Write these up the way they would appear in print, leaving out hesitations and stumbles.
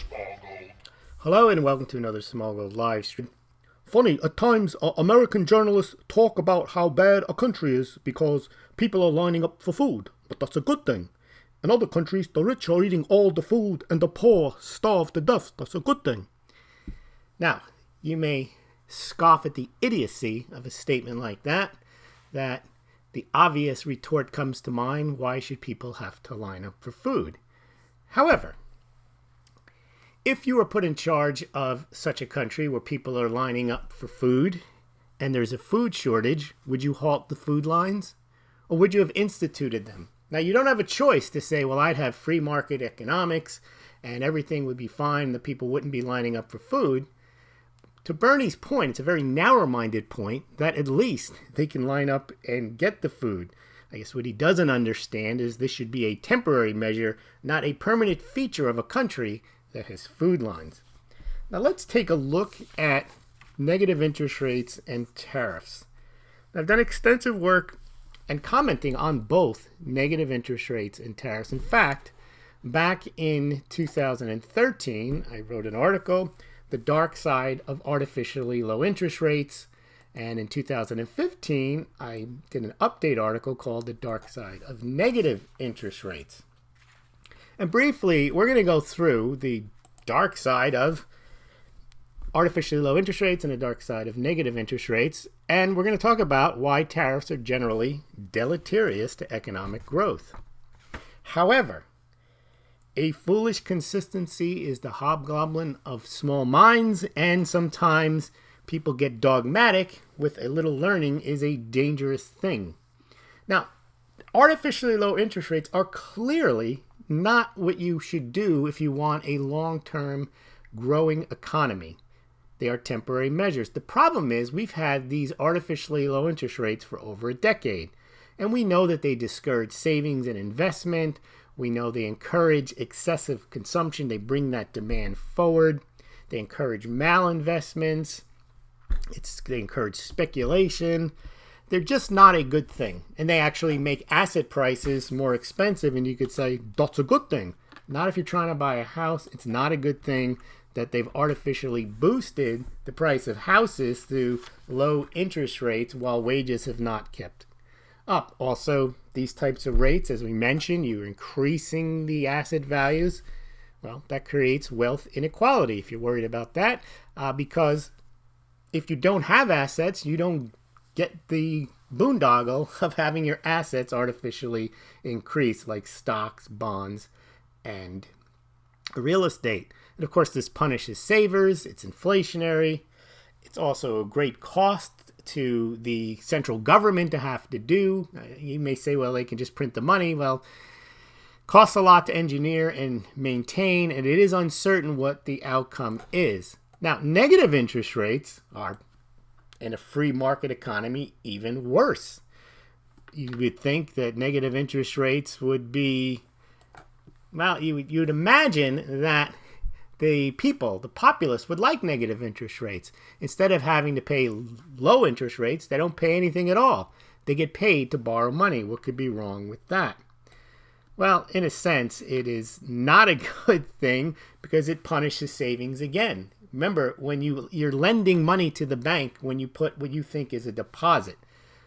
Smaulgld. Hello and welcome to another Smaulgld live stream. Funny, at times American journalists talk about how bad a country is because people are lining up for food, but that's a good thing. In other countries, the rich are eating all the food and the poor starve to death. That's a good thing. Now, you may scoff at the idiocy of a statement like that the obvious retort comes to mind: why should people have to line up for food? However, if you were put in charge of such a country where people are lining up for food and there's a food shortage, would you halt the food lines? Or would you have instituted them? Now, you don't have a choice to say, well, I'd have free market economics and everything would be fine, the people wouldn't be lining up for food. To Bernie's point, it's a very narrow-minded point that at least they can line up and get the food. I guess what he doesn't understand is this should be a temporary measure, not a permanent feature of a country that has food lines. Now let's take a look at negative interest rates and tariffs. I've done extensive work and commenting on both negative interest rates and tariffs. In fact, back in 2013, I wrote an article, The Dark Side of Artificially Low Interest Rates. And in 2015, I did an update article called The Dark Side of Negative Interest Rates. And briefly, we're going to go through the dark side of artificially low interest rates and the dark side of negative interest rates. And we're going to talk about why tariffs are generally deleterious to economic growth. However, a foolish consistency is the hobgoblin of small minds, and sometimes people get dogmatic with a little learning is a dangerous thing. Now, artificially low interest rates are clearly not what you should do if you want a long-term growing economy. They are temporary measures. The problem is we've had these artificially low interest rates for over a decade, and we know that they discourage savings and investment. We know they encourage excessive consumption. They bring that demand forward. They encourage malinvestments. They encourage speculation. They're just not a good thing. And they actually make asset prices more expensive. And you could say, that's a good thing. Not if you're trying to buy a house. It's not a good thing that they've artificially boosted the price of houses through low interest rates while wages have not kept up. Also, these types of rates, as we mentioned, you're increasing the asset values. Well, that creates wealth inequality if you're worried about that. Because if you don't have assets, you don't get the boondoggle of having your assets artificially increase, like stocks, bonds, and real estate. And of course, this punishes savers. It's inflationary. It's also a great cost to the central government to have to do. You may say, well, they can just print the money. Well, it costs a lot to engineer and maintain, and it is uncertain what the outcome is. Now, negative interest rates are, in a free market economy, even worse. You would think that negative interest rates would be, well, you'd imagine that the people, the populace, would like negative interest rates. Instead of having to pay low interest rates, they don't pay anything at all. They get paid to borrow money. What could be wrong with that? Well, in a sense, it is not a good thing because it punishes savings again. Remember, when you're lending money to the bank when you put what you think is a deposit.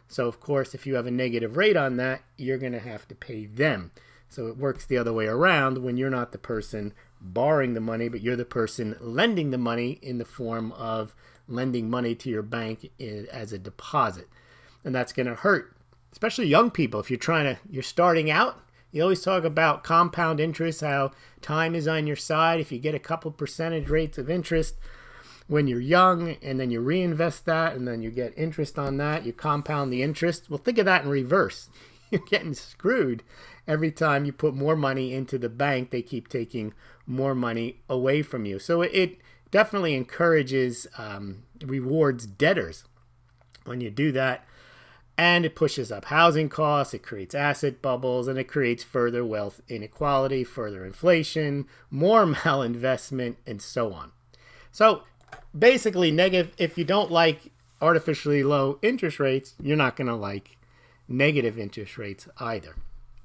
So, of course, if you have a negative rate on that, you're going to have to pay them. So it works the other way around when you're not the person borrowing the money, but you're the person lending the money in the form of lending money to your bank as a deposit. And that's going to hurt, especially young people. If you're starting out, you always talk about compound interest, how time is on your side. If you get a couple percentage rates of interest when you're young, and then you reinvest that, and then you get interest on that, you compound the interest. Well, think of that in reverse. You're getting screwed every time you put more money into the bank. They keep taking more money away from you. So it definitely encourages, rewards debtors when you do that. And it pushes up housing costs, it creates asset bubbles, and it creates further wealth inequality, further inflation, more malinvestment, and so on. So basically, negative. If you don't like artificially low interest rates, you're not going to like negative interest rates either.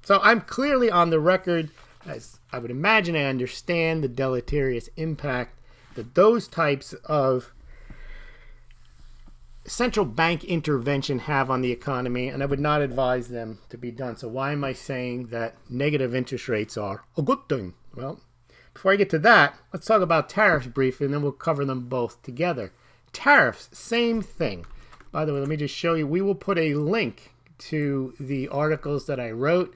So I'm clearly on the record as I would imagine, I understand the deleterious impact that those types of central bank intervention have on the economy, and I would not advise them to be done. So why am I saying that negative interest rates are a good thing? Well, before I get to that, let's talk about tariffs briefly, and then we'll cover them both together. Tariffs, same thing. By the way, let me just show you. We will put a link to the articles that I wrote.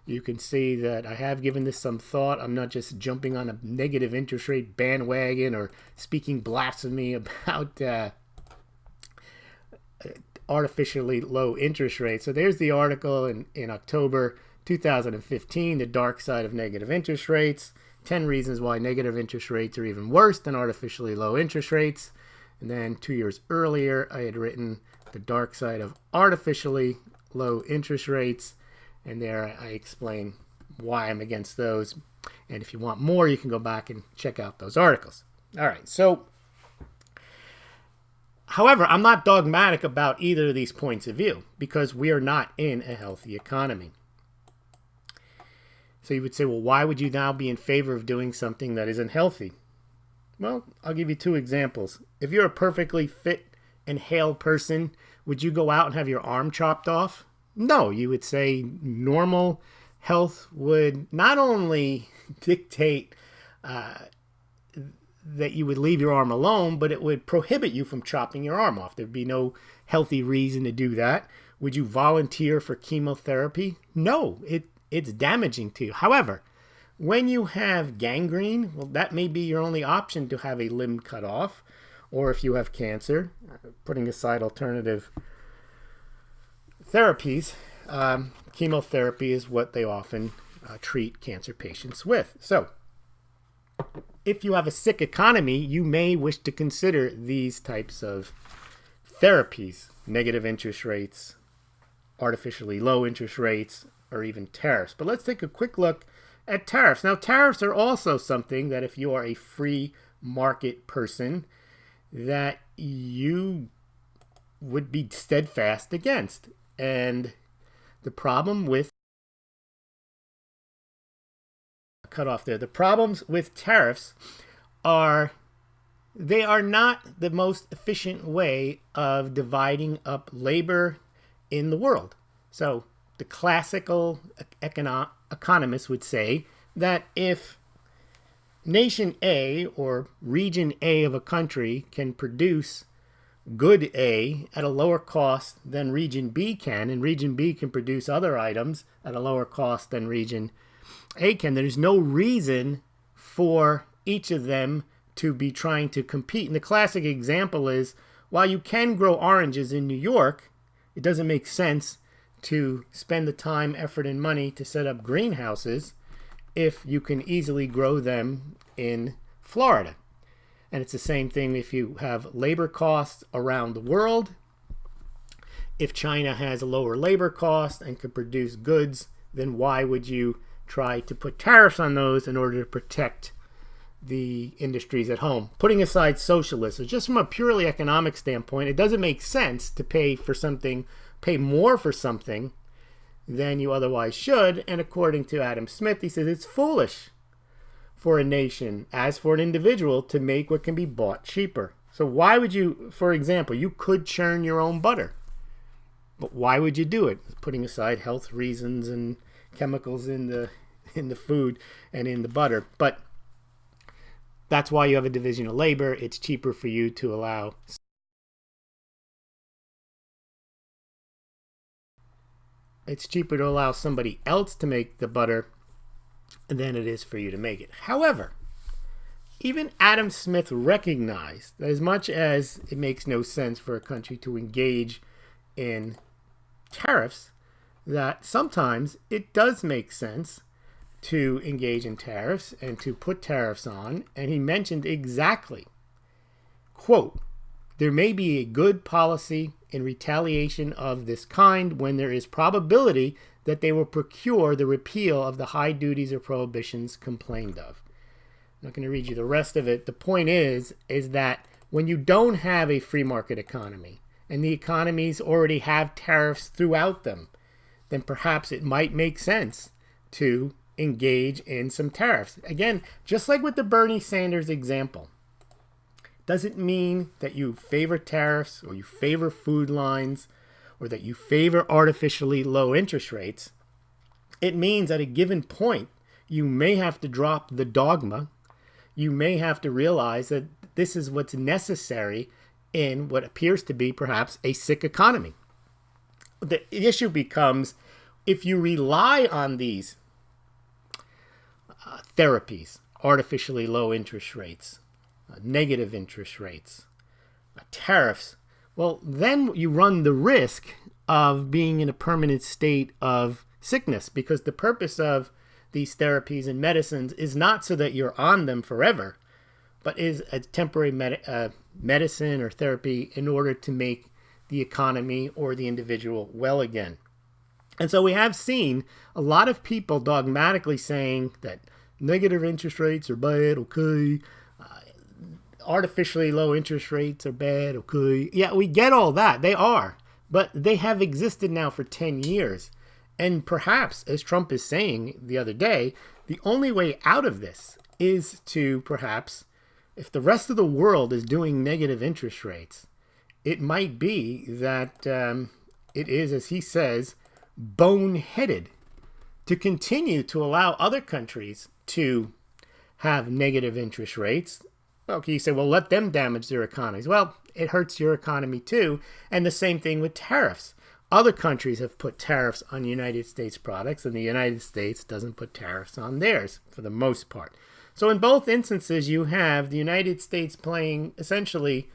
You can see that I have given this some thought. I'm not just jumping on a negative interest rate bandwagon or speaking blasphemy about artificially low interest rates. So there's the article in October 2015, The Dark Side of Negative Interest Rates, 10 reasons why negative interest rates are even worse than artificially low interest rates. And then 2 years earlier, I had written The Dark Side of Artificially Low Interest Rates. And there I explain why I'm against those. And if you want more, you can go back and check out those articles. All right, so however, I'm not dogmatic about either of these points of view because we are not in a healthy economy. So you would say, well, why would you now be in favor of doing something that isn't healthy? Well, I'll give you two examples. If you're a perfectly fit and hale person, would you go out and have your arm chopped off? No, you would say normal health would not only dictate that you would leave your arm alone, but it would prohibit you from chopping your arm off. There'd be no healthy reason to do that. Would you volunteer for chemotherapy? No, it's damaging to you. However, when you have gangrene, well, that may be your only option to have a limb cut off. Or if you have cancer, putting aside alternative therapies, chemotherapy is what they often treat cancer patients with. So if you have a sick economy, you may wish to consider these types of therapies, negative interest rates, artificially low interest rates, or even tariffs. But let's take a quick look at tariffs. Now, tariffs are also something that if you are a free market person, that you would be steadfast against. And the problem with the problems with tariffs are they are not the most efficient way of dividing up labor in the world. So the classical economists would say that if nation A or region A of a country can produce good A at a lower cost than region B can, and region B can produce other items at a lower cost than region A can, there's no reason for each of them to be trying to compete. And the classic example is, while you can grow oranges in New York, it doesn't make sense to spend the time, effort, and money to set up greenhouses if you can easily grow them in Florida. And it's the same thing if you have labor costs around the world. If China has a lower labor cost and can produce goods, then why would you try to put tariffs on those in order to protect the industries at home? Putting aside socialism, just from a purely economic standpoint, it doesn't make sense to pay more for something than you otherwise should. And according to Adam Smith, he says it's foolish for a nation, as for an individual, to make what can be bought cheaper. So why would you, for example, you could churn your own butter, but why would you do it? Putting aside health reasons and chemicals in the food and in the butter. But that's why you have a division of labor. It's cheaper for you to allow somebody else to make the butter than it is for you to make it. However, even Adam Smith recognized that as much as it makes no sense for a country to engage in tariffs, that sometimes it does make sense to engage in tariffs and to put tariffs on. And he mentioned exactly, quote, "There may be a good policy in retaliation of this kind when there is probability that they will procure the repeal of the high duties or prohibitions complained of." I'm not going to read you the rest of it. The point is that when you don't have a free market economy and the economies already have tariffs throughout them, then perhaps it might make sense to engage in some tariffs. Again, just like with the Bernie Sanders example, doesn't mean that you favor tariffs or you favor food lines or that you favor artificially low interest rates. It means at a given point, you may have to drop the dogma. You may have to realize that this is what's necessary in what appears to be perhaps a sick economy. The issue becomes if you rely on these therapies, artificially low interest rates, negative interest rates, tariffs, well, then you run the risk of being in a permanent state of sickness, because the purpose of these therapies and medicines is not so that you're on them forever, but is a temporary medicine or therapy in order to make the economy or the individual well again. And so we have seen a lot of people dogmatically saying that negative interest rates are bad, okay. Artificially low interest rates are bad, okay. Yeah, we get all that. They are. But they have existed now for 10 years. And perhaps, as Trump is saying the other day, the only way out of this is to perhaps, if the rest of the world is doing negative interest rates, it might be that it is, as he says, boneheaded to continue to allow other countries to have negative interest rates. Okay, you say, well, let them damage their economies. Well, it hurts your economy too. And the same thing with tariffs. Other countries have put tariffs on United States products, and the United States doesn't put tariffs on theirs for the most part. So in both instances, you have the United States playing essentially,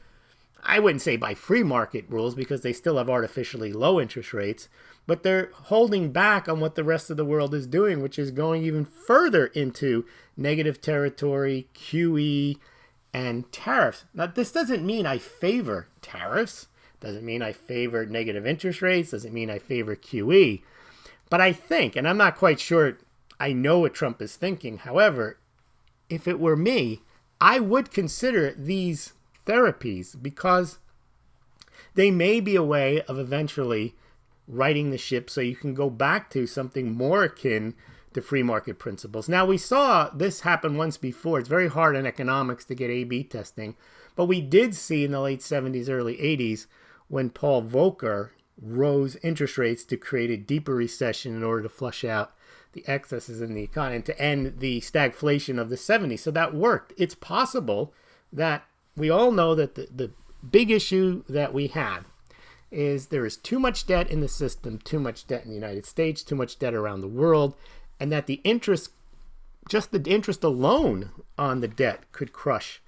I wouldn't say by free market rules because they still have artificially low interest rates, but they're holding back on what the rest of the world is doing, which is going even further into negative territory, QE, and tariffs. Now, this doesn't mean I favor tariffs. Doesn't mean I favor negative interest rates. Doesn't mean I favor QE. But I think, and I'm not quite sure I know what Trump is thinking. However, if it were me, I would consider these therapies because they may be a way of eventually righting the ship so you can go back to something more akin to free market principles. Now, we saw this happen once before. It's very hard in economics to get A/B testing, but we did see in the late 70s, early 80s, when Paul Volcker rose interest rates to create a deeper recession in order to flush out the excesses in the economy and to end the stagflation of the 70s. So that worked. It's possible that we all know that the big issue that we have is there is too much debt in the system, too much debt in the United States, too much debt around the world, and that the interest, just the interest alone on the debt could crush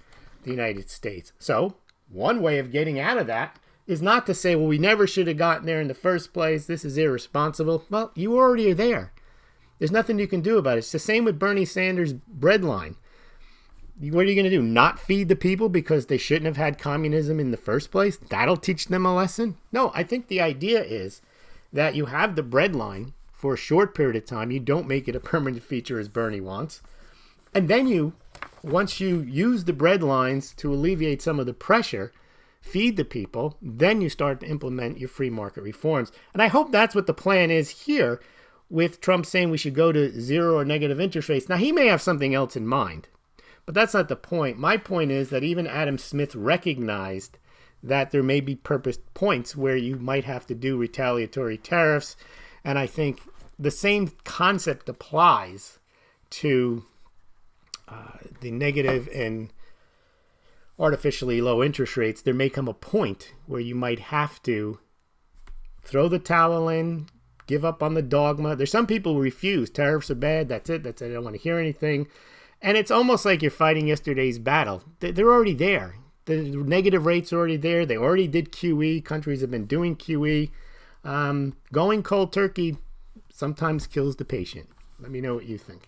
the United States. So one way of getting out of that is not to say, well, we never should have gotten there in the first place. This is irresponsible. Well, you already are there. There's nothing you can do about it. It's the same with Bernie Sanders' breadline. What are you going to do? Not feed the people because they shouldn't have had communism in the first place? That'll teach them a lesson? No, I think the idea is that you have the breadline for a short period of time. You don't make it a permanent feature as Bernie wants. And then once you use the breadlines to alleviate some of the pressure, feed the people, then you start to implement your free market reforms. And I hope that's what the plan is here with Trump saying we should go to zero or negative interest rates. Now, he may have something else in mind, but that's not the point. My point is that even Adam Smith recognized that there may be purposed points where you might have to do retaliatory tariffs. And I think the same concept applies to the negative and artificially low interest rates. There may come a point where you might have to throw the towel in, give up on the dogma. There's some people who refuse. Tariffs are bad. That's it. I don't want to hear anything. And it's almost like you're fighting yesterday's battle. They're already there. The negative rates are already there. They already did QE. Countries have been doing QE. Going cold turkey sometimes kills the patient. Let me know what you think.